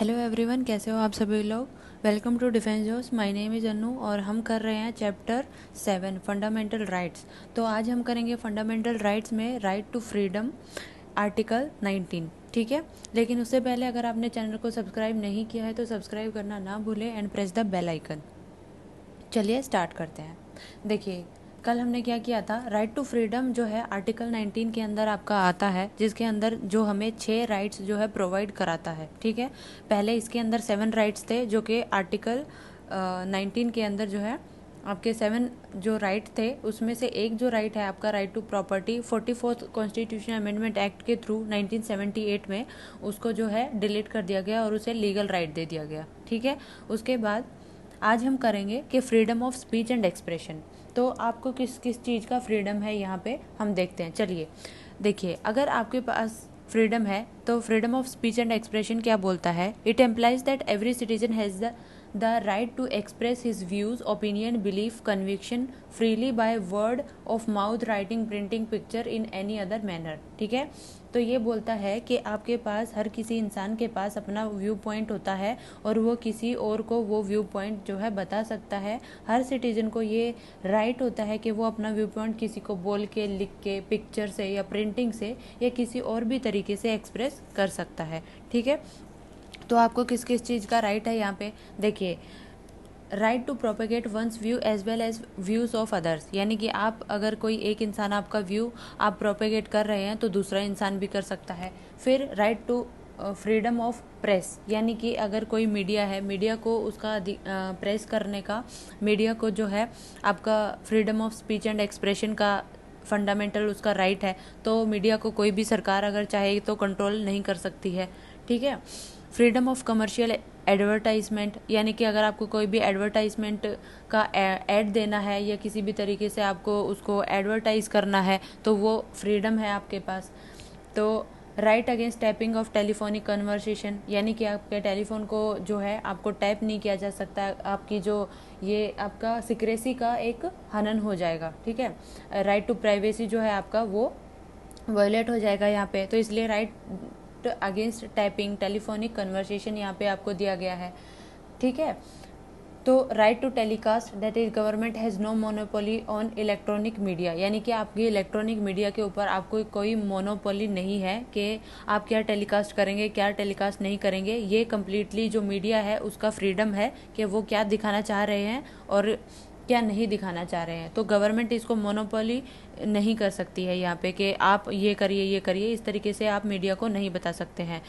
Hello everyone, कैसे हो आप सभी लोग। वेलकम टू डिफेंस जोश। माय नेम इज़ अन्नू और हम कर रहे हैं चैप्टर 7 फंडामेंटल राइट्स। तो आज हम करेंगे फंडामेंटल राइट्स में राइट टू फ्रीडम, आर्टिकल 19। ठीक है, लेकिन उससे पहले अगर आपने चैनल को सब्सक्राइब नहीं किया है तो सब्सक्राइब करना ना भूलें and press the bell icon. चलिए स्टार्ट करते हैं। देखिए, कल हमने क्या किया था, राइट टू फ्रीडम जो है आर्टिकल 19 के अंदर आपका आता है, जिसके अंदर जो हमें 6 राइट्स जो है प्रोवाइड कराता है। ठीक है, पहले इसके अंदर 7 राइट्स थे जो कि आर्टिकल 19 के अंदर जो है आपके 7 जो राइट थे, उसमें से एक जो राइट है आपका right to property 44th constitution amendment act के थ्रू 1978 में उसको जो है डिलीट कर दिया गया और उसे लीगल राइट दे दिया गया। ठीक है, उसके बाद आज हम करेंगे कि freedom of speech and expression. तो आपको किस किस चीज़ का फ्रीडम है यहाँ पे हम देखते हैं। चलिए देखिए, अगर आपके पास फ्रीडम है तो freedom of speech and expression क्या बोलता है, it implies that every citizen has the right to express his views, opinion, belief, conviction freely by word of mouth, writing, printing, picture in any other manner. ठीक है, तो ये बोलता है कि आपके पास, हर किसी इंसान के पास अपना व्यू पॉइंट होता है और वो किसी और को वो व्यू पॉइंट जो है बता सकता है। हर सिटीजन को ये राइट होता है कि वो अपना व्यू पॉइंट किसी को बोल के, लिख के, पिक्चर से या प्रिंटिंग से या किसी और भी तरीके से एक्सप्रेस कर सकता है। ठीक है, तो आपको किस किस चीज़ का राइट है यहाँ पे देखिए, right to propagate one's view as well as views of others, यानी कि आप अगर कोई एक इंसान आपका व्यू आप प्रोपेगेट कर रहे हैं तो दूसरा इंसान भी कर सकता है। फिर right to freedom of press, यानी कि अगर कोई मीडिया है, मीडिया को उसका प्रेस करने का, मीडिया को जो है आपका freedom of speech and expression का फंडामेंटल उसका राइट है, तो मीडिया को कोई भी सरकार अगर चाहे तो कंट्रोल नहीं कर सकती है। ठीक है, फ्रीडम ऑफ कमर्शियल एडवर्टाइजमेंट, यानी कि अगर आपको कोई भी एडवर्टाइजमेंट का ऐड देना है या किसी भी तरीके से आपको उसको एडवर्टाइज करना है तो वो फ्रीडम है आपके पास। तो right against tapping of telephonic conversation, यानी कि आपके टेलीफोन को जो है आपको टैप नहीं किया जा सकता, आपकी जो ये आपका सिक्रेसी का एक हनन हो जाएगा। ठीक है, राइट टू प्राइवेसी जो है आपका वो वायलेट हो जाएगा यहाँ पे, तो इसलिए right against tapping telephonic conversation यहाँ पे आपको दिया गया है। ठीक है, तो right to telecast, that is government has no monopoly on electronic media, यानी कि आपकी इलेक्ट्रॉनिक मीडिया के ऊपर आपको कोई मोनोपोली नहीं है कि आप क्या टेलीकास्ट करेंगे, क्या टेलीकास्ट नहीं करेंगे। ये कम्प्लीटली जो मीडिया है उसका फ्रीडम है कि वो क्या दिखाना चाह रहे हैं और क्या नहीं दिखाना चाह रहे हैं। तो गवर्नमेंट इसको मोनोपोली नहीं कर सकती है यहाँ पे कि आप ये करिए, इस तरीके से आप मीडिया को नहीं बता सकते हैं।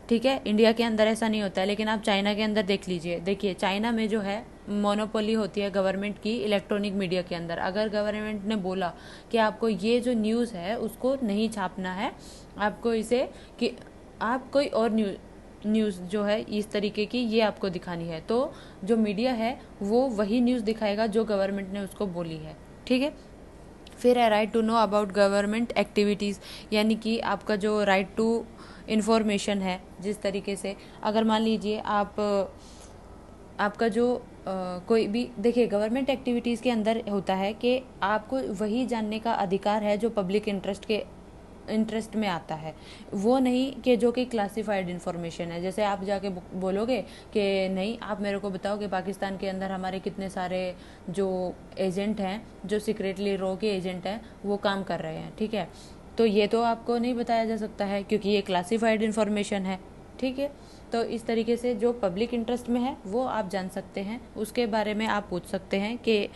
ठीक है, इंडिया के अंदर ऐसा नहीं होता है, लेकिन आप चाइना के अंदर देख लीजिए। देखिए, चाइना में जो है मोनोपोली होती है गवर्नमेंट की इलेक्ट्रॉनिक मीडिया के अंदर। अगर गवर्नमेंट ने बोला कि आपको ये जो न्यूज़ है उसको नहीं छापना है, आपको इसे कि आप कोई और न्यूज़ जो है इस तरीके की ये आपको दिखानी है, तो जो मीडिया है वो वही न्यूज़ दिखाएगा जो गवर्नमेंट ने उसको बोली है। ठीक है, फिर है right to know about government activities, यानी कि आपका जो राइट टू इन्फॉर्मेशन है, जिस तरीके से अगर मान लीजिए आप आपका जो कोई भी, देखिए गवर्नमेंट एक्टिविटीज़ के अंदर होता है कि आपको वही जानने का अधिकार है जो पब्लिक इंटरेस्ट में आता है, वो नहीं कि जो कि क्लासिफाइड इन्फॉर्मेशन है। जैसे आप जाके बोलोगे कि नहीं, आप मेरे को बताओ कि पाकिस्तान के अंदर हमारे कितने सारे जो एजेंट हैं, जो सीक्रेटली रो के एजेंट हैं, वो काम कर रहे हैं। ठीक है, तो ये तो आपको नहीं बताया जा सकता है क्योंकि ये क्लासिफाइड इन्फॉर्मेशन है। ठीक है, तो इस तरीके से जो पब्लिक इंटरेस्ट में है वो आप जान सकते हैं, उसके बारे में आप पूछ सकते हैं कि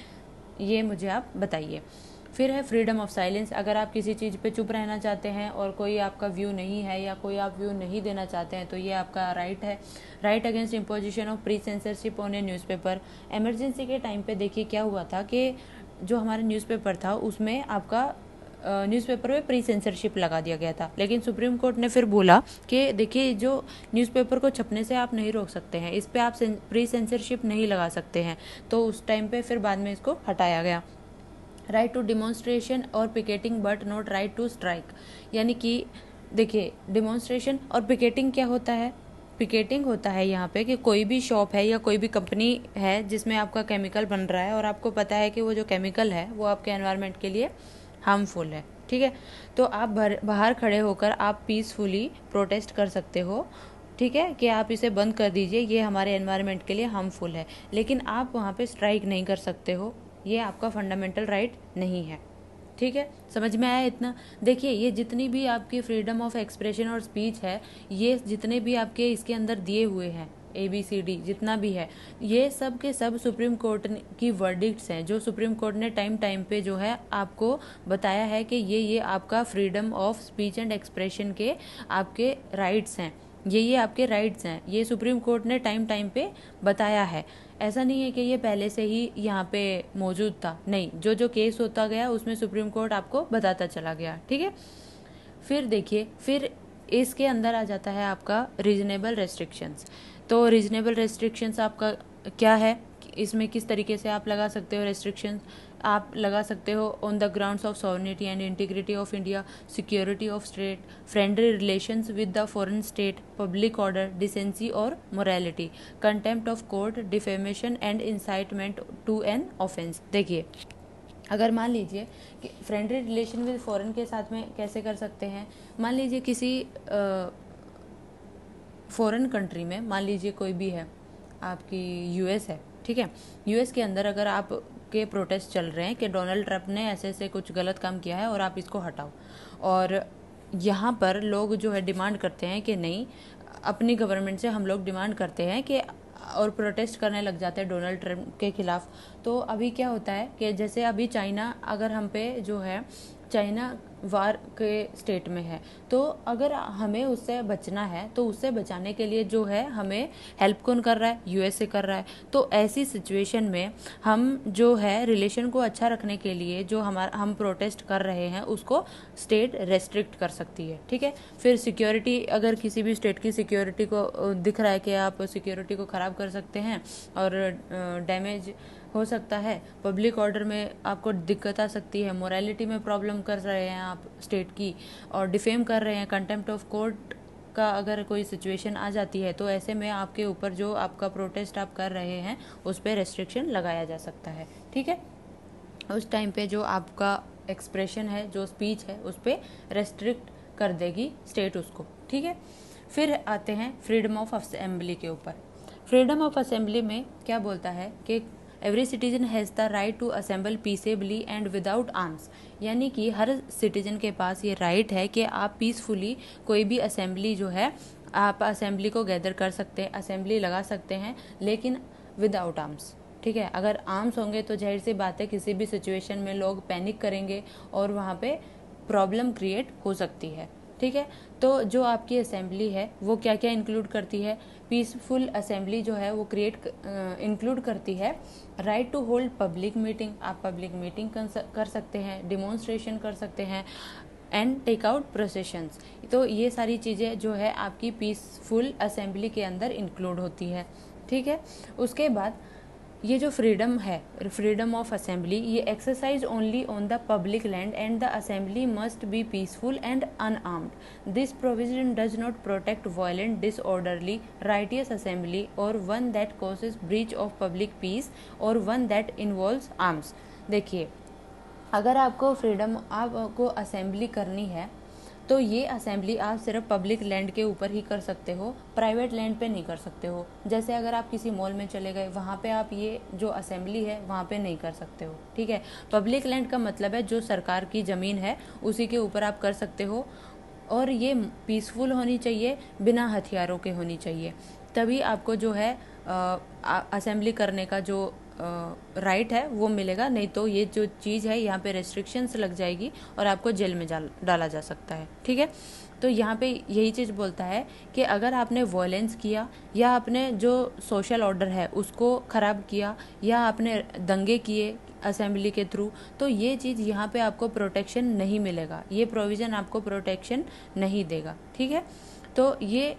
ये मुझे आप बताइए। फिर है फ्रीडम ऑफ साइलेंस, अगर आप किसी चीज़ पे चुप रहना चाहते हैं और कोई आपका व्यू नहीं है या कोई आप व्यू नहीं देना चाहते हैं तो ये आपका राइट है। Right against imposition of pre censorship on A newspaper, emergency के टाइम पे देखिए क्या हुआ था कि जो हमारा न्यूज़पेपर था उसमें आपका न्यूज़पेपर में प्री सेंसरशिप लगा दिया गया था, लेकिन सुप्रीम कोर्ट ने फिर बोला कि देखिए जो न्यूज़पेपर को छपने से आप नहीं रोक सकते हैं, इस पर आप प्री सेंसरशिप नहीं लगा सकते हैं, तो उस टाइम पे फिर बाद में इसको हटाया गया। राइट टू डिमॉन्स्ट्रेशन और picketing but not right to strike, यानी कि देखिए डिमॉन्स्ट्रेशन और पिकेटिंग क्या होता है, पिकेटिंग होता है यहाँ पे कि कोई भी शॉप है या कोई भी कंपनी है जिसमें आपका केमिकल बन रहा है और आपको पता है कि वो जो केमिकल है वो आपके एनवायरनमेंट के लिए हार्मफुल है। ठीक है, तो आप बाहर खड़े होकर आप पीसफुली प्रोटेस्ट कर सकते हो ठीक है, कि आप इसे बंद कर दीजिए, ये हमारे एनवायरनमेंट के लिए हार्मफुल है, लेकिन आप वहाँ पे स्ट्राइक नहीं कर सकते हो, ये आपका फंडामेंटल राइट नहीं है। ठीक है, समझ में आया इतना? देखिए, ये जितनी भी आपकी फ्रीडम ऑफ एक्सप्रेशन और स्पीच है, ये जितने भी आपके इसके अंदर दिए हुए हैं ABCD जितना भी है, ये सब के सब सुप्रीम कोर्ट की वर्डिक्ट्स हैं, जो सुप्रीम कोर्ट ने टाइम टाइम पे जो है आपको बताया है कि ये आपका freedom of speech and expression के आपके राइट्स हैं, ये आपके राइट्स हैं, ये सुप्रीम कोर्ट ने टाइम टाइम पे बताया है। ऐसा नहीं है कि ये पहले से ही यहाँ पे मौजूद था, नहीं, जो जो केस होता गया उसमें सुप्रीम कोर्ट आपको बताता चला गया। ठीक है, फिर देखिए, फिर इसके अंदर आ जाता है आपका रीजनेबल रेस्ट्रिक्शंस। तो रीजनेबल रेस्ट्रिक्शंस आपका क्या है, इसमें किस तरीके से आप लगा सकते हो रेस्ट्रिक्शंस? आप लगा सकते हो on the grounds of sovereignty and integrity of India, security of state, friendly relations with the foreign state, public order, decency और morality, contempt of court, defamation and incitement to an offence. देखिए, अगर मान लीजिए कि friendly relation with foreign के साथ में कैसे कर सकते हैं, मान लीजिए किसी फॉरेन कंट्री में, मान लीजिए कोई भी है, आपकी US है, ठीक है, US के अंदर अगर आप के प्रोटेस्ट चल रहे हैं कि डोनाल्ड ट्रंप ने ऐसे ऐसे कुछ गलत काम किया है और आप इसको हटाओ, और यहाँ पर लोग जो है डिमांड करते हैं कि नहीं, अपनी गवर्नमेंट से हम लोग डिमांड करते हैं कि, और प्रोटेस्ट करने लग जाते हैं डोनाल्ड ट्रंप के खिलाफ। तो अभी क्या होता है कि जैसे अभी चाइना अगर हम पे जो है, चाइना वार के स्टेट में है, तो अगर हमें उससे बचना है तो उससे बचाने के लिए जो है हमें हेल्प कौन कर रहा है? USA कर रहा है। तो ऐसी सिचुएशन में हम जो है रिलेशन को अच्छा रखने के लिए जो हम प्रोटेस्ट कर रहे हैं उसको स्टेट रेस्ट्रिक्ट कर सकती है। ठीक है, फिर सिक्योरिटी, अगर किसी भी स्टेट की सिक्योरिटी को दिख रहा है कि आप सिक्योरिटी को ख़राब कर सकते हैं और डैमेज हो सकता है, पब्लिक ऑर्डर में आपको दिक्कत आ सकती है, मोरालिटी में प्रॉब्लम कर रहे हैं आप स्टेट की, और डिफेम कर रहे हैं, कंटेम्प्ट ऑफ कोर्ट का अगर कोई सिचुएशन आ जाती है, तो ऐसे में आपके ऊपर जो आपका प्रोटेस्ट आप कर रहे हैं उस पर रेस्ट्रिक्शन लगाया जा सकता है। ठीक है, उस टाइम पे जो आपका एक्सप्रेशन है, जो स्पीच है, उस पर रेस्ट्रिक्ट कर देगी स्टेट उसको। ठीक है, फिर आते हैं फ्रीडम ऑफ असेंबली के ऊपर। फ्रीडम ऑफ असेंबली में क्या बोलता है कि every citizen has the right to assemble peaceably and without arms, यानी कि हर सिटीजन के पास ये राइट है कि आप पीसफुली कोई भी असेंबली जो है, आप असेंबली को गैदर कर सकते हैं, असेंबली लगा सकते हैं, लेकिन विदाउट आर्म्स। ठीक है, अगर आर्म्स होंगे तो जाहिर सी बात है किसी भी सिचुएशन में लोग पैनिक करेंगे और वहाँ पे प्रॉब्लम क्रिएट हो सकती है। ठीक है, तो जो आपकी असेंबली है वो क्या क्या इंक्लूड करती है? पीसफुल असेंबली जो है वो इंक्लूड करती है right to hold public meeting, आप पब्लिक मीटिंग कर सकते हैं, डिमॉन्स्ट्रेशन कर सकते हैं, एंड टेक आउट प्रोसेशंस। तो ये सारी चीज़ें जो है आपकी पीसफुल असेंबली के अंदर इंक्लूड होती है। ठीक है, उसके बाद ये जो फ्रीडम है, फ्रीडम ऑफ असेंबली, ये exercise only on the public land and the assembly must be peaceful and unarmed. This provision does not protect violent, disorderly, riotous assembly और one that causes breach of public peace और one that involves arms. देखिए, अगर आपको freedom, आपको assembly करनी है तो ये असेंबली आप सिर्फ पब्लिक लैंड के ऊपर ही कर सकते हो, प्राइवेट लैंड पे नहीं कर सकते हो। जैसे अगर आप किसी मॉल में चले गए, वहाँ पे आप ये जो असेंबली है वहाँ पे नहीं कर सकते हो। ठीक है, पब्लिक लैंड का मतलब है जो सरकार की ज़मीन है उसी के ऊपर आप कर सकते हो, और ये पीसफुल होनी चाहिए, बिना हथियारों के होनी चाहिए, तभी आपको जो है असेंबली करने का जो राइट है वो मिलेगा। नहीं तो ये जो चीज़ है यहाँ पे रेस्ट्रिक्शंस लग जाएगी और आपको जेल में डाला जा सकता है। ठीक है, तो यहाँ पे यही चीज़ बोलता है कि अगर आपने वॉयलेंस किया या आपने जो सोशल ऑर्डर है उसको ख़राब किया या आपने दंगे किए असेंबली के थ्रू, तो ये चीज़ यहाँ पे आपको प्रोटेक्शन नहीं मिलेगा, ये प्रोविज़न आपको प्रोटेक्शन नहीं देगा। ठीक है, तो ये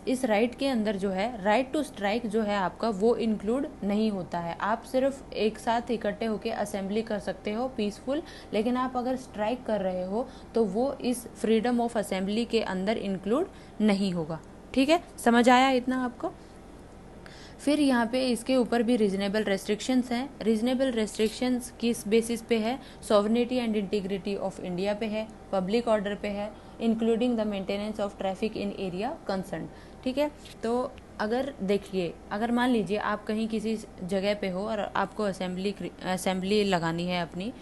इस राइट के अंदर जो है राइट टू स्ट्राइक जो है आपका वो इंक्लूड नहीं होता है। आप सिर्फ एक साथ इकट्ठे होकर असेंबली कर सकते हो पीसफुल, लेकिन आप अगर स्ट्राइक कर रहे हो तो वो इस फ्रीडम ऑफ असेंबली के अंदर इंक्लूड नहीं होगा। ठीक है, समझ आया इतना आपको? फिर यहाँ पे इसके ऊपर भी रीजनेबल रेस्ट्रिक्शंस हैं। रीजनेबल रेस्ट्रिक्शंस किस बेसिस पे है? Sovereignty and integrity of India पे है, पब्लिक ऑर्डर पे है, including the maintenance of traffic in area concern. ठीक है, तो अगर देखिए, अगर मान लीजिए आप कहीं किसी जगह पे हो और आपको असेंबली लगानी है अपनी,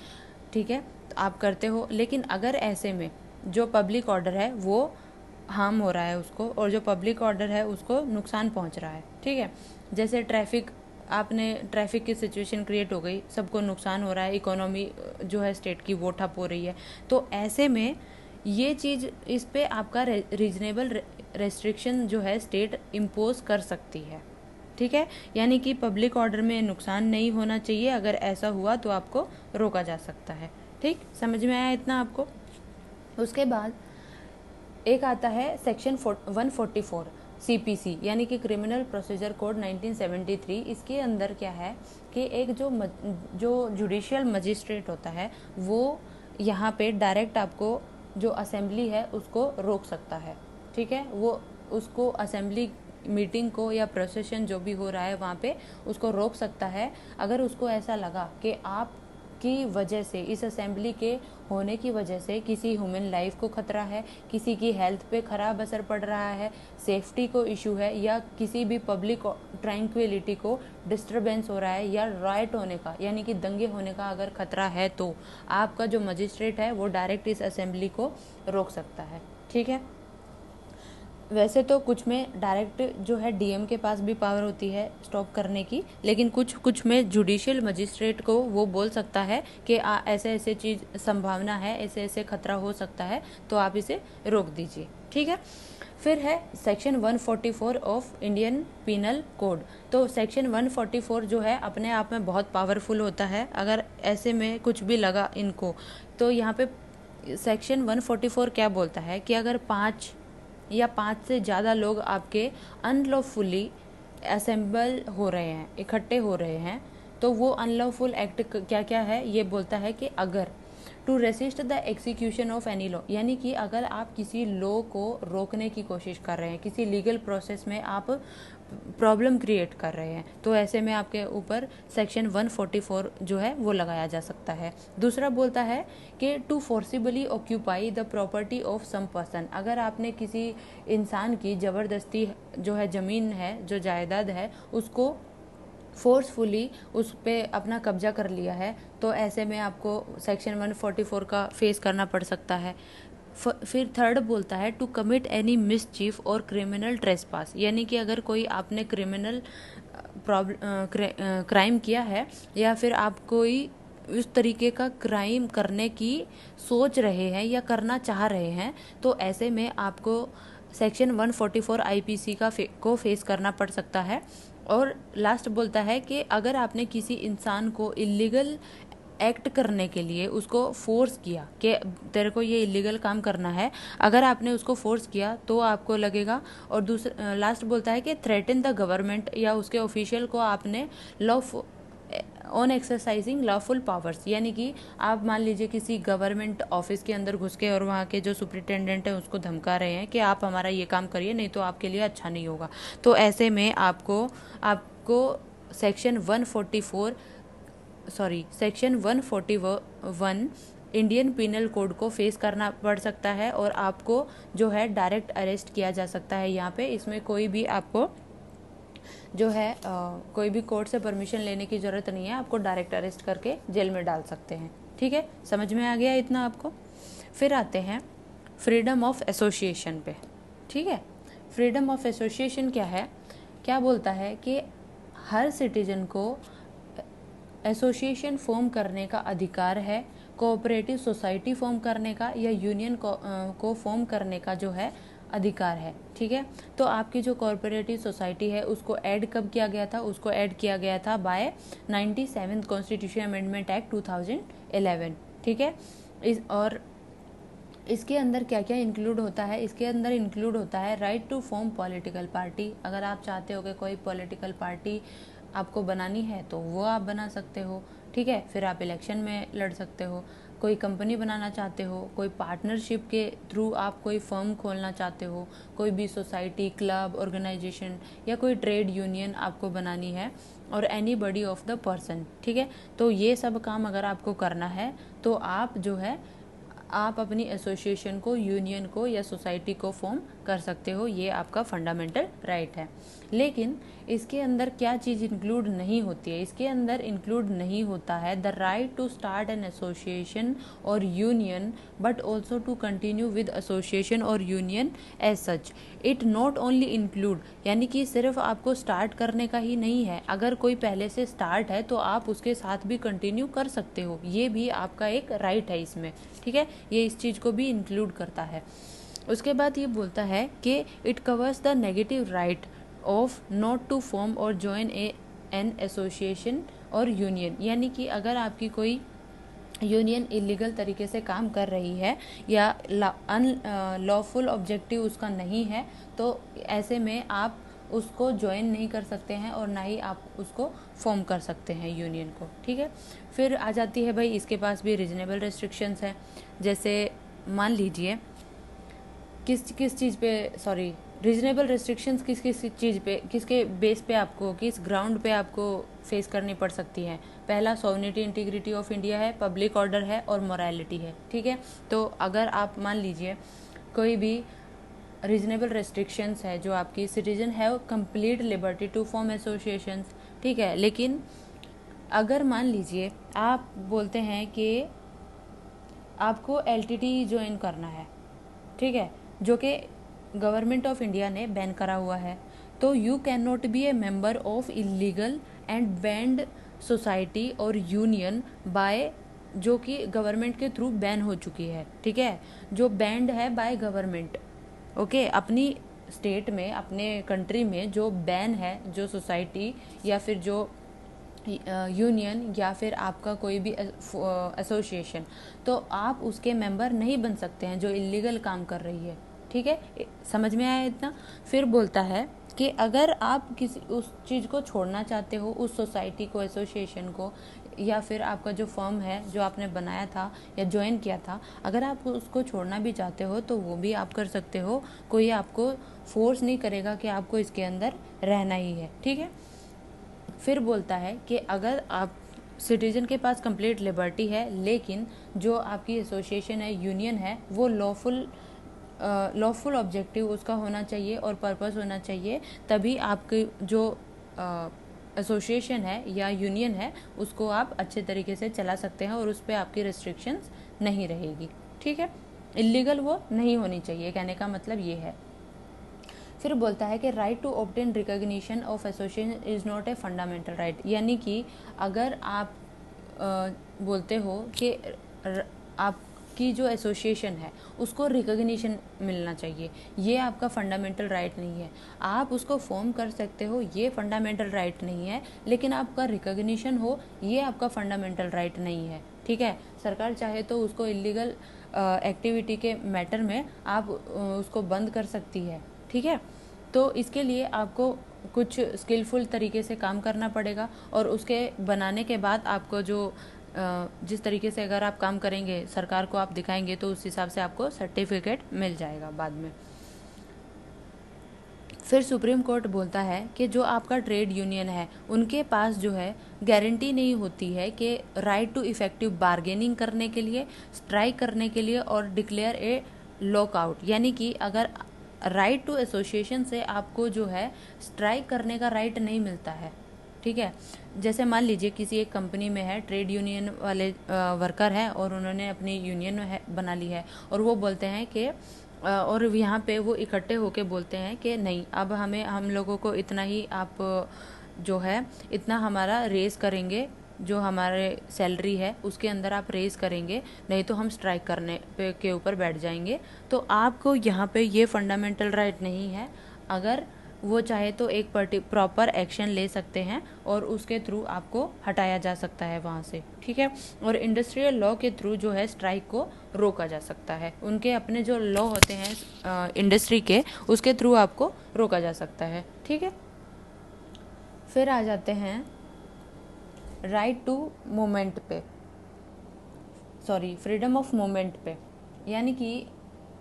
ठीक है, तो आप करते हो, लेकिन अगर ऐसे में जो पब्लिक ऑर्डर है वो हार्म हो रहा है उसको, और जो पब्लिक ऑर्डर है उसको नुकसान पहुंच रहा है, ठीक है, जैसे ट्रैफिक की सिचुएशन क्रिएट हो गई, सबको नुकसान हो रहा है, इकोनॉमी जो है स्टेट की वो ठप हो रही है, तो ऐसे में ये चीज़, इस पे आपका रीजनेबल रेस्ट्रिक्शन जो है स्टेट इम्पोज कर सकती है। ठीक है, यानी कि पब्लिक ऑर्डर में नुकसान नहीं होना चाहिए, अगर ऐसा हुआ तो आपको रोका जा सकता है। ठीक, समझ में आया इतना आपको? उसके बाद एक आता है सेक्शन 144 CPC, यानी कि क्रिमिनल प्रोसीजर कोड 1973। इसके अंदर क्या है कि एक जो जुडिशियल मजिस्ट्रेट होता है वो यहाँ पे डायरेक्ट आपको जो असेंबली है उसको रोक सकता है। ठीक है, वो उसको असेंबली मीटिंग को या प्रोसेशन जो भी हो रहा है वहाँ पे उसको रोक सकता है, अगर उसको ऐसा लगा कि आप की वजह से, इस असेंबली के होने की वजह से किसी ह्यूमन लाइफ को खतरा है, किसी की हेल्थ पे खराब असर पड़ रहा है, सेफ्टी को इशू है, या किसी भी पब्लिक ट्रैंक्विलिटी को डिस्टरबेंस हो रहा है, या राइट होने का यानी कि दंगे होने का अगर खतरा है, तो आपका जो मजिस्ट्रेट है वो डायरेक्ट इस असेंबली को रोक सकता है। ठीक है, वैसे तो कुछ में डायरेक्ट जो है डीएम के पास भी पावर होती है स्टॉप करने की, लेकिन कुछ में जुडिशियल मजिस्ट्रेट को वो बोल सकता है कि ऐसे ऐसे चीज़ संभावना है, ऐसे ऐसे खतरा हो सकता है, तो आप इसे रोक दीजिए। ठीक है, फिर है section 144 of Indian penal code. तो सेक्शन 144 जो है अपने आप में बहुत पावरफुल होता है, अगर ऐसे में कुछ भी लगा इनको, तो यहाँ पे सेक्शन 144 क्या बोलता है कि अगर 5 से ज़्यादा लोग आपके अनलॉफुली असेंबल हो रहे हैं, इकट्ठे हो रहे हैं, तो वो अनलॉफुल एक्ट क्या क्या है, ये बोलता है कि अगर to resist the execution of any law, यानी कि अगर आप किसी लॉ को रोकने की कोशिश कर रहे हैं, किसी लीगल प्रोसेस में आप प्रॉब्लम क्रिएट कर रहे हैं, तो ऐसे में आपके ऊपर सेक्शन 144 जो है वो लगाया जा सकता है। दूसरा बोलता है कि to forcibly occupy the property of some person, अगर आपने किसी इंसान की ज़बरदस्ती जो है ज़मीन है, जो जायदाद है, उसको फोर्सफुली उस पे अपना कब्जा कर लिया है, तो ऐसे में आपको सेक्शन 144 का फेस करना पड़ सकता है। फिर थर्ड बोलता है टू कमिट एनी मिसचीफ और क्रिमिनल ट्रेसपास, यानी कि अगर कोई आपने क्रिमिनल क्राइम किया है, या फिर आप कोई उस तरीके का क्राइम करने की सोच रहे हैं या करना चाह रहे हैं, तो ऐसे में आपको सेक्शन 144 IPC को फेस करना पड़ सकता है। और लास्ट बोलता है कि अगर आपने किसी इंसान को इलीगल एक्ट करने के लिए उसको फोर्स किया कि तेरे को ये इलीगल काम करना है, अगर आपने उसको फोर्स किया तो आपको लगेगा। और दूसरा लास्ट बोलता है कि थ्रेटन द गवर्नमेंट या उसके ऑफिशियल को आपने law on exercising lawful powers, यानी कि आप मान लीजिए किसी गवर्नमेंट ऑफिस के अंदर घुस के और वहाँ के जो सुपरिटेंडेंट है उसको धमका रहे हैं कि आप हमारा ये काम करिए, नहीं तो आपके लिए अच्छा नहीं होगा, तो ऐसे में आपको सेक्शन 141 इंडियन पीनल कोड को फेस करना पड़ सकता है, और आपको जो है डायरेक्ट अरेस्ट किया जा सकता है यहाँ पे। इसमें कोई भी आपको जो है कोई भी कोर्ट से परमिशन लेने की ज़रूरत नहीं है, आपको डायरेक्ट अरेस्ट करके जेल में डाल सकते हैं। ठीक है, समझ में आ गया इतना आपको? फिर आते हैं फ्रीडम ऑफ एसोसिएशन पे। ठीक है, फ्रीडम ऑफ एसोसिएशन क्या है? क्या बोलता है कि हर सिटीजन को एसोसिएशन फॉर्म करने का अधिकार है, कोऑपरेटिव सोसाइटी फॉर्म करने का या यूनियन को फॉर्म करने का जो है अधिकार है। ठीक है, तो आपकी जो कॉरपोरेटिव सोसाइटी है उसको ऐड कब किया गया था? उसको ऐड किया गया था bye 97th constitution amendment act 2011। ठीक है, इसके अंदर क्या क्या इंक्लूड होता है? इसके अंदर इंक्लूड होता है right to form political party. अगर आप चाहते हो कि कोई पॉलिटिकल पार्टी आपको बनानी है तो वो आप बना सकते हो। ठीक है, फिर आप इलेक्शन में लड़ सकते हो। कोई कंपनी बनाना चाहते हो, कोई पार्टनरशिप के थ्रू आप कोई फर्म खोलना चाहते हो, कोई भी सोसाइटी, क्लब, ऑर्गेनाइजेशन या कोई ट्रेड यूनियन आपको बनानी है, और any body of the person. ठीक है, तो ये सब काम अगर आपको करना है तो आप जो है आप अपनी एसोसिएशन को, यूनियन को या सोसाइटी को फॉर्म कर सकते हो, ये आपका फंडामेंटल राइट है। लेकिन इसके अंदर क्या चीज़ इंक्लूड नहीं होती है? इसके अंदर इंक्लूड नहीं होता है the right to start an association और union but also to continue with association और union as such. It not only include, यानी कि सिर्फ आपको स्टार्ट करने का ही नहीं है, अगर कोई पहले से स्टार्ट है तो आप उसके साथ भी कंटिन्यू कर सकते हो, ये भी आपका एक राइट है इसमें, ठीक है। ये इस चीज़ को भी इंक्लूड करता है। उसके बाद ये बोलता है कि it covers the negative right of not to form और ज्वाइन एन एसोसिएशन और यूनियन, यानी कि अगर आपकी कोई यूनियन इलीगल तरीके से काम कर रही है या अनलॉफुल ऑब्जेक्टिव उसका नहीं है, तो ऐसे में आप उसको ज्वाइन नहीं कर सकते हैं और ना ही आप उसको फॉर्म कर सकते हैं यूनियन को, ठीक है। फिर आ जाती है भाई इसके पास भी रीजनेबल रेस्ट्रिक्शंस है। जैसे मान लीजिए किस चीज़ पे, सॉरी, रीजनेबल रेस्ट्रिक्शंस किस चीज़ पे, किसके बेस पे आपको, किस ग्राउंड पे आपको फेस करनी पड़ सकती है? पहला सॉवरेनिटी इंटीग्रिटी ऑफ इंडिया है, पब्लिक ऑर्डर है और मोरालिटी है, ठीक है। तो अगर आप मान लीजिए कोई भी रीजनेबल रेस्ट्रिक्शंस है जो आपकी citizen have complete liberty to form associations, ठीक है, लेकिन अगर मान लीजिए आप बोलते हैं कि आपको एलटीटी ज्वाइन करना है, ठीक है, जो कि गवर्नमेंट ऑफ इंडिया ने बैन करा हुआ है, तो you can not be A member of illegal and band society और यूनियन बाय, जो कि गवर्नमेंट के थ्रू बैन हो चुकी है, ठीक है, जो बैंड है बाय गवर्नमेंट, ओके। अपनी स्टेट में, अपने कंट्री में जो बैन है, जो सोसाइटी या फिर जो यूनियन या फिर आपका कोई भी एसोसिएशन, तो आप उसके मेंबर नहीं बन सकते हैं जो इलीगल काम कर रही है, ठीक है। समझ में आया इतना? फिर बोलता है कि अगर आप किसी उस चीज़ को छोड़ना चाहते हो, उस सोसाइटी को, एसोसिएशन को, या फिर आपका जो फर्म है जो आपने बनाया था या ज्वाइन किया था, अगर आप उसको छोड़ना भी चाहते हो तो वो भी आप कर सकते हो, कोई आपको फोर्स नहीं करेगा कि आपको इसके अंदर रहना ही है, ठीक है। फिर बोलता है कि अगर आप सिटीजन के पास कंप्लीट लिबर्टी है, लेकिन जो आपकी एसोसिएशन है, यूनियन है, वो लॉफुल ऑब्जेक्टिव उसका होना चाहिए और पर्पस होना चाहिए, तभी आपकी जो एसोसिएशन है या यूनियन है उसको आप अच्छे तरीके से चला सकते हैं और उस पर आपकी रिस्ट्रिक्शंस नहीं रहेगी, ठीक है। इलीगल वो नहीं होनी चाहिए, कहने का मतलब ये है। फिर बोलता है कि right to obtain recognition of association is not a fundamental right, यानी कि अगर आप बोलते हो कि आपकी जो एसोसिएशन है उसको रिकॉग्निशन मिलना चाहिए, ये आपका फंडामेंटल राइट नहीं है। आप उसको फॉर्म कर सकते हो, ये फंडामेंटल राइट नहीं है, लेकिन आपका रिकॉग्निशन हो, ये आपका फंडामेंटल राइट नहीं है, ठीक है। सरकार चाहे तो उसको इलीगल एक्टिविटी के मैटर में आप उसको बंद कर सकती है, ठीक है। तो इसके लिए आपको कुछ स्किलफुल तरीके से काम करना पड़ेगा और उसके बनाने के बाद आपको जो जिस तरीके से अगर आप काम करेंगे, सरकार को आप दिखाएंगे, तो उस हिसाब से आपको सर्टिफिकेट मिल जाएगा बाद में। फिर सुप्रीम कोर्ट बोलता है कि जो आपका ट्रेड यूनियन है उनके पास जो है गारंटी नहीं होती है कि राइट टू इफेक्टिव बार्गेनिंग करने के लिए, स्ट्राइक करने के लिए और डिक्लेयर ए लॉकआउट, यानी कि अगर राइट टू एसोसिएशन से आपको जो है स्ट्राइक करने का राइट नहीं मिलता है, ठीक है। जैसे मान लीजिए किसी एक कंपनी में है, ट्रेड यूनियन वाले वर्कर हैं और उन्होंने अपनी यूनियन बना ली है और वो बोलते हैं कि और यहाँ पे वो इकट्ठे होके बोलते हैं कि नहीं, अब हम लोगों को इतना ही आप जो है इतना हमारा रेस करेंगे, जो हमारे सैलरी है उसके अंदर आप रेस करेंगे, नहीं तो हम स्ट्राइक करने के ऊपर बैठ जाएंगे। तो आपको यहाँ पे ये फंडामेंटल राइट नहीं है। अगर वो चाहे तो एक प्रॉपर एक्शन ले सकते हैं और उसके थ्रू आपको हटाया जा सकता है वहाँ से, ठीक है। और इंडस्ट्रियल लॉ के थ्रू जो है स्ट्राइक को रोका जा सकता है, उनके अपने जो लॉ होते हैं इंडस्ट्री के, उसके थ्रू आपको रोका जा सकता है, ठीक है। फिर आ जाते हैं राइट टू मूवमेंट पे, सॉरी, फ्रीडम ऑफ मूवमेंट पे, यानी कि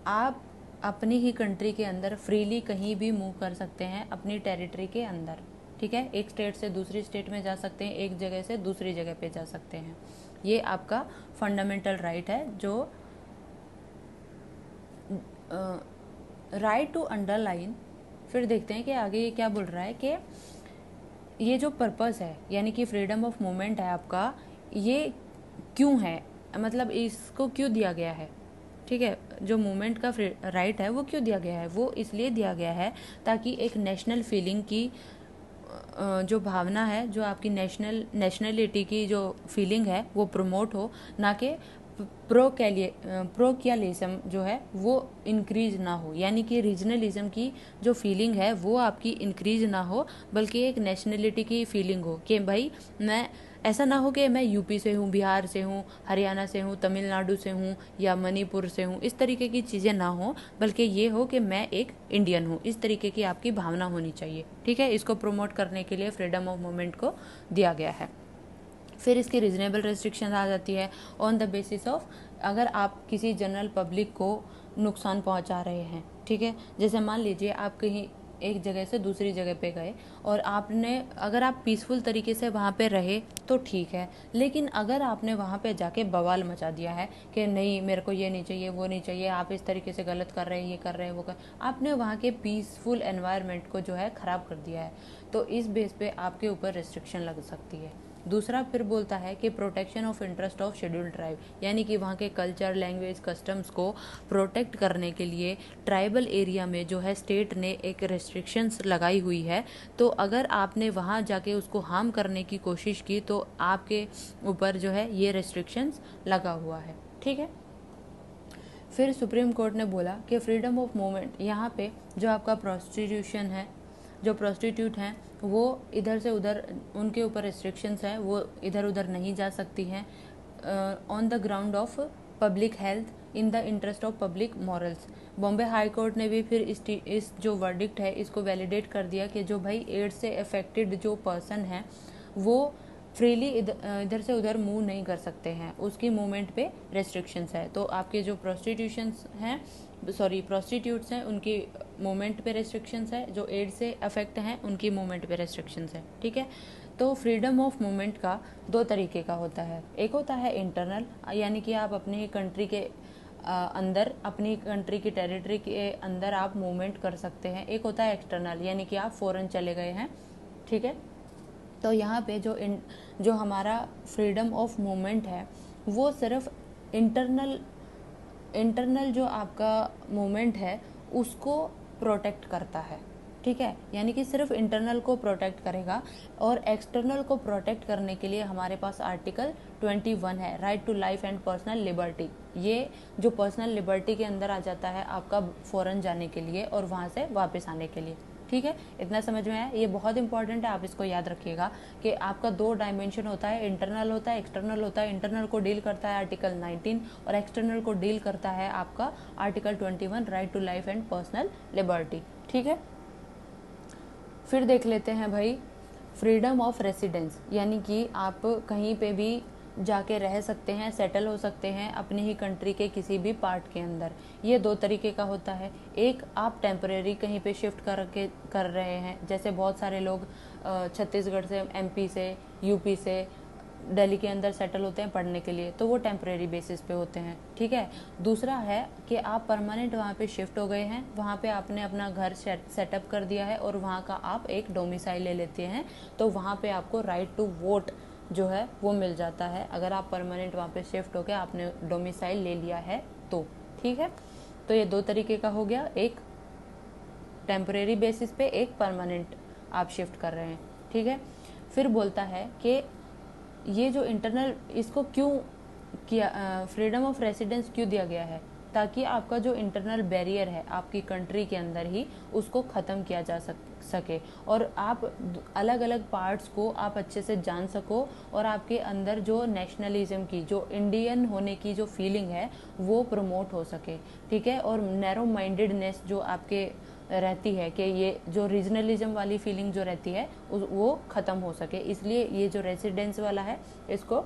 आप अपनी ही कंट्री के अंदर फ्रीली कहीं भी मूव कर सकते हैं अपनी टेरिटरी के अंदर, ठीक है। एक स्टेट से दूसरी स्टेट में जा सकते हैं, एक जगह से दूसरी जगह पे जा सकते हैं। ये आपका फंडामेंटल राइट है जो राइट टू अंडरलाइन, फिर देखते हैं कि आगे ये क्या बोल रहा है कि ये जो पर्पस है यानी कि फ्रीडम ऑफ मूवमेंट है आपका, ये क्यों है, मतलब इसको क्यों दिया गया है। ठीक है, जो मूवमेंट का राइट है वो क्यों दिया गया है, वो इसलिए दिया गया है ताकि एक नेशनल फीलिंग की जो भावना है, जो आपकी नेशनलिटी की जो फीलिंग है वो प्रमोट हो, ना कि प्रोक्यालिज्म जो है वो इंक्रीज ना हो, यानी कि रीजनलिज्म की जो फीलिंग है वो आपकी इंक्रीज ना हो, बल्कि एक नेशनलिटी की फीलिंग हो कि भाई मैं, ऐसा ना हो कि मैं यूपी से हूँ, बिहार से हूँ, हरियाणा से हूँ, तमिलनाडु से हूँ या मणिपुर से हूँ, इस तरीके की चीज़ें ना हो, बल्कि ये हो कि मैं एक इंडियन हूँ, इस तरीके की आपकी भावना होनी चाहिए। ठीक है, इसको प्रमोट करने के लिए फ्रीडम ऑफ मूवमेंट को दिया गया है। फिर इसकी रीजनेबल रेस्ट्रिक्शन आ जाती है ऑन द बेसिस ऑफ, अगर आप किसी जनरल पब्लिक को नुकसान पहुंचा रहे हैं। ठीक है, जैसे मान लीजिए आप कहीं एक जगह से दूसरी जगह पे गए और आपने, अगर आप पीसफुल तरीके से वहाँ पे रहे तो ठीक है, लेकिन अगर आपने वहाँ पे जाके बवाल मचा दिया है कि नहीं मेरे को ये नहीं चाहिए, वो नहीं चाहिए, आप इस तरीके से गलत कर रहे हैं, ये कर रहे हैं, वो कर, आपने वहाँ के पीसफुल एनवायरनमेंट को जो है ख़राब कर दिया है, तो इस बेस पे आपके ऊपर रिस्ट्रिक्शन लग सकती है। दूसरा फिर बोलता है कि protection of interest of scheduled tribe, यानी कि वहाँ के कल्चर, लैंग्वेज, कस्टम्स को प्रोटेक्ट करने के लिए ट्राइबल एरिया में जो है स्टेट ने एक रेस्ट्रिक्शंस लगाई हुई है, तो अगर आपने वहाँ जाके उसको हार्म करने की कोशिश की तो आपके ऊपर जो है ये रेस्ट्रिक्शंस लगा हुआ है। ठीक है, फिर सुप्रीम कोर्ट ने बोला कि फ्रीडम ऑफ मूवमेंट, यहाँ पे जो आपका प्रोस्टिट्यूशन है, जो प्रोस्टिट्यूट हैं वो इधर से उधर, उनके ऊपर रिस्ट्रिक्शंस हैं, वो इधर उधर नहीं जा सकती हैं on the ground of public health in the interest of public morals. Bombay high court ने भी फिर इस जो वर्डिक्ट है इसको वैलिडेट कर दिया कि जो भाई एड्स से अफेक्टेड जो पर्सन है वो फ्रीली इधर से उधर मूव नहीं कर सकते हैं, उसकी मूवमेंट पे रेस्ट्रिक्शंस है। तो आपके जो प्रोस्टिट्यूट्स हैं उनकी मूवमेंट पे रेस्ट्रिक्शंस है, जो एड्स से अफेक्ट हैं उनकी मूवमेंट पे रेस्ट्रिक्शंस है। ठीक है, तो फ्रीडम ऑफ मूवमेंट का दो तरीके का होता है, एक होता है इंटरनल, यानी कि आप अपने ही कंट्री के अंदर, अपनी कंट्री की टेरिटरी के अंदर आप मूवमेंट कर सकते हैं। एक होता है एक्सटर्नल, यानी कि आप फॉरेन चले गए हैं। ठीक है, तो यहाँ पे जो हमारा फ्रीडम ऑफ मूवमेंट है वो सिर्फ इंटरनल जो आपका मूवमेंट है उसको प्रोटेक्ट करता है। ठीक है, यानी कि सिर्फ इंटरनल को प्रोटेक्ट करेगा, और एक्सटर्नल को प्रोटेक्ट करने के लिए हमारे पास आर्टिकल 21 है, right to life and personal liberty. ये जो पर्सनल लिबर्टी के अंदर आ जाता है आपका फॉरेन जाने के लिए और वहाँ से वापस आने के लिए। ठीक है, इतना समझ में आया, ये बहुत इंपॉर्टेंट है, आप इसको याद रखिएगा कि आपका दो डायमेंशन होता है, इंटरनल होता है, एक्सटर्नल होता है। इंटरनल को डील करता है आर्टिकल 19 और एक्सटर्नल को डील करता है आपका article 21, right to life and personal liberty. ठीक है, फिर देख लेते हैं भाई फ्रीडम ऑफ रेसिडेंस, यानी कि आप कहीं पे भी जाके रह सकते हैं, सेटल हो सकते हैं अपनी ही कंट्री के किसी भी पार्ट के अंदर। ये दो तरीके का होता है, एक आप टेम्परेरी कहीं पे शिफ्ट कर रहे हैं, जैसे बहुत सारे लोग छत्तीसगढ़ से, एमपी से, यूपी से दिल्ली के अंदर सेटल होते हैं पढ़ने के लिए, तो वो टेम्परेरी बेसिस पे होते हैं। ठीक है, दूसरा है कि आप परमानेंट वहाँ पे शिफ्ट हो गए हैं, वहाँ पे आपने अपना घर सेटअप कर दिया है और वहाँ का आप एक डोमिसाइल ले लेते हैं, तो वहाँ पे आपको राइट टू वोट जो है वो मिल जाता है, अगर आप परमानेंट वहाँ पे शिफ्ट होकर आपने डोमिसाइल ले लिया है तो। ठीक है, तो ये दो तरीके का हो गया, एक टेम्परेरी बेसिस पे, एक परमानेंट आप शिफ्ट कर रहे हैं। ठीक है, फिर बोलता है कि ये जो इंटरनल, इसको क्यों किया, फ्रीडम ऑफ रेसिडेंस क्यों दिया गया है, ताकि आपका जो इंटरनल बैरियर है आपकी कंट्री के अंदर ही उसको ख़त्म किया जा सके और आप अलग अलग पार्ट्स को आप अच्छे से जान सको और आपके अंदर जो नेशनलिज्म की, जो इंडियन होने की जो फीलिंग है वो प्रमोट हो सके। ठीक है, और नैरो माइंडेडनेस जो आपके रहती है कि ये जो रीजनलिज्म वाली फीलिंग जो रहती है वो ख़त्म हो सके, इसलिए ये जो रेसिडेंस वाला है इसको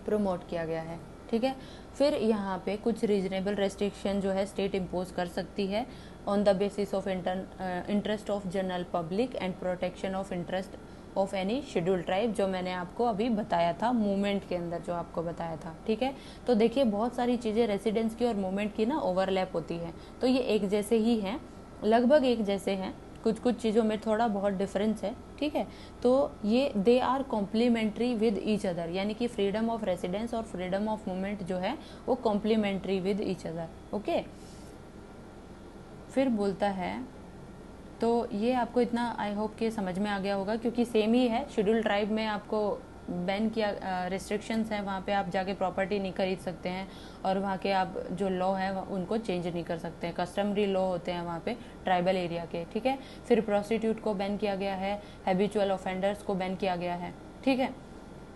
प्रमोट किया गया है। ठीक है, फिर यहाँ पे कुछ रीजनेबल रेस्ट्रिक्शन जो है स्टेट इम्पोज कर सकती है on the basis of interest of general public and protection of interest of any scheduled tribe, जो मैंने आपको अभी बताया था मूवमेंट के अंदर जो आपको बताया था। ठीक है, तो देखिए बहुत सारी चीज़ें रेसिडेंस की और मूवमेंट की ना ओवरलैप होती है, तो ये एक जैसे ही हैं, लगभग एक जैसे हैं, कुछ कुछ चीज़ों में थोड़ा बहुत डिफरेंस है। ठीक है, तो ये they are complementary with each other, यानी कि फ्रीडम ऑफ रेसिडेंस और फ्रीडम ऑफ मूवमेंट जो है वो complementary with each other. Okay, फिर बोलता है, तो ये आपको इतना आई होप कि समझ में आ गया होगा, क्योंकि सेम ही है। शेड्यूल ट्राइब में आपको बैन किया, रिस्ट्रिक्शंस हैं, वहाँ पे आप जाके प्रॉपर्टी नहीं खरीद सकते हैं, और वहाँ के आप जो लॉ है उनको चेंज नहीं कर सकते हैं, कस्टमरी लॉ होते हैं वहाँ पे ट्राइबल एरिया के। ठीक है, फिर प्रोस्टिट्यूट को बैन किया गया है, हैबिचुअल ऑफेंडर्स को बैन किया गया है। ठीक है,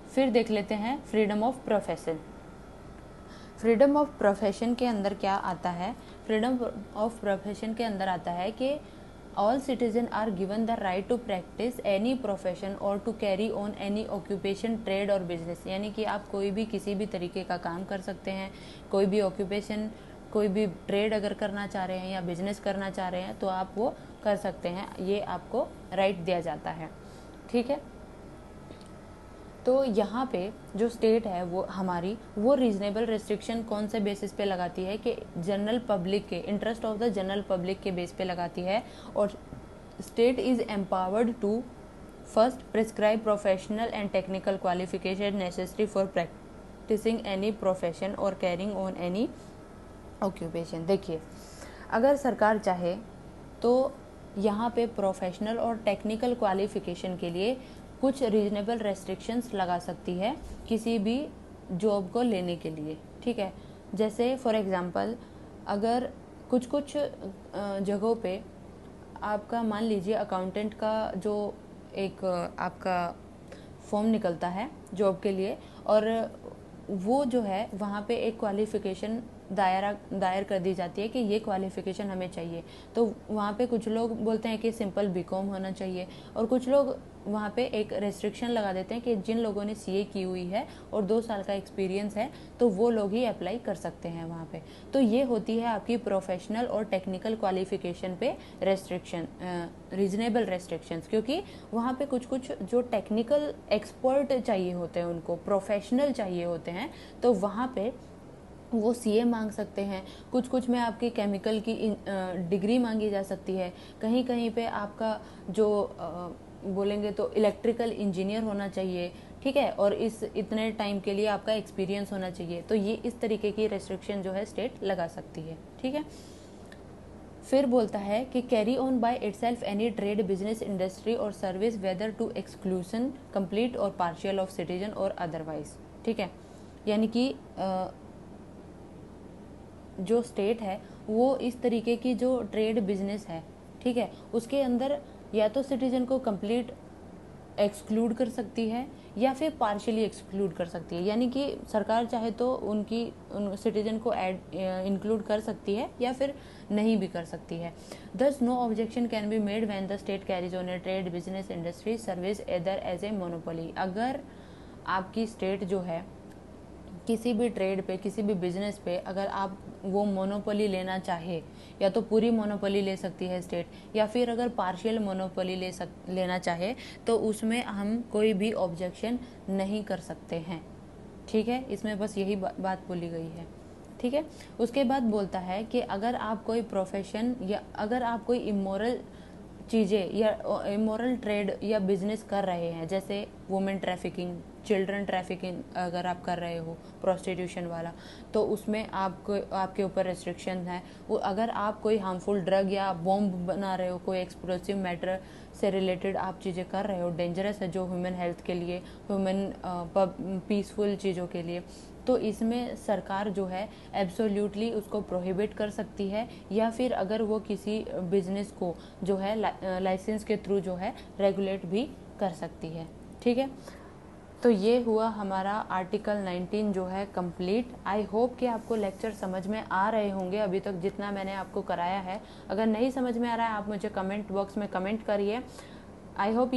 फिर देख लेते हैं freedom of profession. Freedom of profession के अंदर क्या आता है? फ्रीडम ऑफ प्रोफेशन के अंदर आता है कि all citizen are given the right to practice any profession और to carry on any occupation, trade और बिजनेस, यानी कि आप कोई भी किसी भी तरीके का काम कर सकते हैं, कोई भी ऑक्यूपेशन, कोई भी ट्रेड अगर करना चाह रहे हैं या बिजनेस करना चाह रहे हैं तो आप वो कर सकते हैं, ये आपको राइट दिया जाता है। ठीक है, तो यहाँ पे जो स्टेट है वो हमारी वो रीजनेबल रेस्ट्रिक्शन कौन से बेसिस पे लगाती है कि जनरल पब्लिक के interest of the general public के बेस पे लगाती है, और state is empowered to first prescribe professional and technical qualification necessary for practicing any profession और कैरिंग ऑन एनी ऑक्यूपेशन। देखिए, अगर सरकार चाहे तो यहाँ पे प्रोफेशनल और टेक्निकल क्वालिफिकेशन के लिए कुछ रीजनेबल रेस्ट्रिक्शंस लगा सकती है किसी भी जॉब को लेने के लिए। ठीक है, जैसे फॉर एग्जांपल अगर कुछ कुछ जगहों पे आपका मान लीजिए अकाउंटेंट का जो एक आपका फॉर्म निकलता है जॉब के लिए, और वो जो है वहाँ पे एक क्वालिफ़िकेशन दायर कर दी जाती है कि ये क्वालिफ़िकेशन हमें चाहिए, तो वहाँ पे कुछ लोग बोलते हैं कि सिंपल बीकॉम होना चाहिए, और कुछ लोग वहाँ पे एक रेस्ट्रिक्शन लगा देते हैं कि जिन लोगों ने सीए की हुई है और 2 साल का एक्सपीरियंस है तो वो लोग ही अप्लाई कर सकते हैं वहाँ पे। तो ये होती है आपकी प्रोफेशनल और टेक्निकल क्वालिफ़िकेशन पे रेस्ट्रिक्शन, रीजनेबल रेस्ट्रिक्शंस, क्योंकि वहाँ पे कुछ कुछ जो टेक्निकल एक्सपर्ट चाहिए होते हैं, उनको प्रोफेशनल चाहिए होते हैं, तो वहाँ पे वो सीए मांग सकते हैं। कुछ कुछ में आपकी केमिकल की डिग्री मांगी जा सकती है, कहीं कहीं पे आपका जो बोलेंगे तो इलेक्ट्रिकल इंजीनियर होना चाहिए। ठीक है, और इस इतने टाइम के लिए आपका एक्सपीरियंस होना चाहिए, तो ये इस तरीके की रेस्ट्रिक्शन जो है स्टेट लगा सकती है। ठीक है, फिर बोलता है कि carry on by itself any trade, business, industry और service whether to exclusion complete और पार्शियल ऑफ सिटीजन और अदरवाइज। ठीक है, यानी कि जो स्टेट है वो इस तरीके की जो ट्रेड बिजनेस है, ठीक है, उसके अंदर या तो सिटीजन को कंप्लीट एक्सक्लूड कर सकती है या फिर पार्शियली एक्सक्लूड कर सकती है, यानी कि सरकार चाहे तो उन सिटीजन को इंक्लूड कर सकती है या फिर नहीं भी कर सकती है। Thus no objection can be made when the state carries on a trade, business, industry, service either as a monopoly. अगर आपकी स्टेट जो है किसी भी ट्रेड पे, किसी भी बिजनेस पे अगर आप वो मोनोपोली लेना चाहे, या तो पूरी मोनोपोली ले सकती है स्टेट, या फिर अगर पार्शियल मोनोपोली लेना चाहे तो उसमें हम कोई भी ऑब्जेक्शन नहीं कर सकते हैं। ठीक है, इसमें बस यही बात बोली गई है। ठीक है, उसके बाद बोलता है कि अगर आप कोई प्रोफेशन या अगर आप कोई इमोरल चीज़ें या इमोरल ट्रेड या बिजनेस कर रहे हैं, जैसे वुमेन ट्रैफिकिंग, चिल्ड्रन ट्रैफिकिंग अगर आप कर रहे हो, प्रोस्टिट्यूशन वाला, तो उसमें आपके ऊपर रेस्ट्रिक्शन है। वो अगर आप कोई हार्मफुल ड्रग या बॉम्ब बना रहे हो, कोई एक्सप्लोसिव मैटर से रिलेटेड आप चीज़ें कर रहे हो, डेंजरस है जो ह्यूमन हेल्थ के लिए, ह्यूमन पीसफुल चीज़ों के लिए, तो इसमें सरकार जो है एब्सोल्यूटली उसको प्रोहिबिट कर सकती है, या फिर अगर वो किसी बिजनेस को जो है लाइसेंस के थ्रू जो है रेगुलेट भी कर सकती है। ठीक है, तो ये हुआ हमारा आर्टिकल 19 जो है कंप्लीट। आई होप कि आपको लेक्चर समझ में आ रहे होंगे अभी तक जितना मैंने आपको कराया है। अगर नहीं समझ में आ रहा है आप मुझे कमेंट बॉक्स में कमेंट करिए। I hope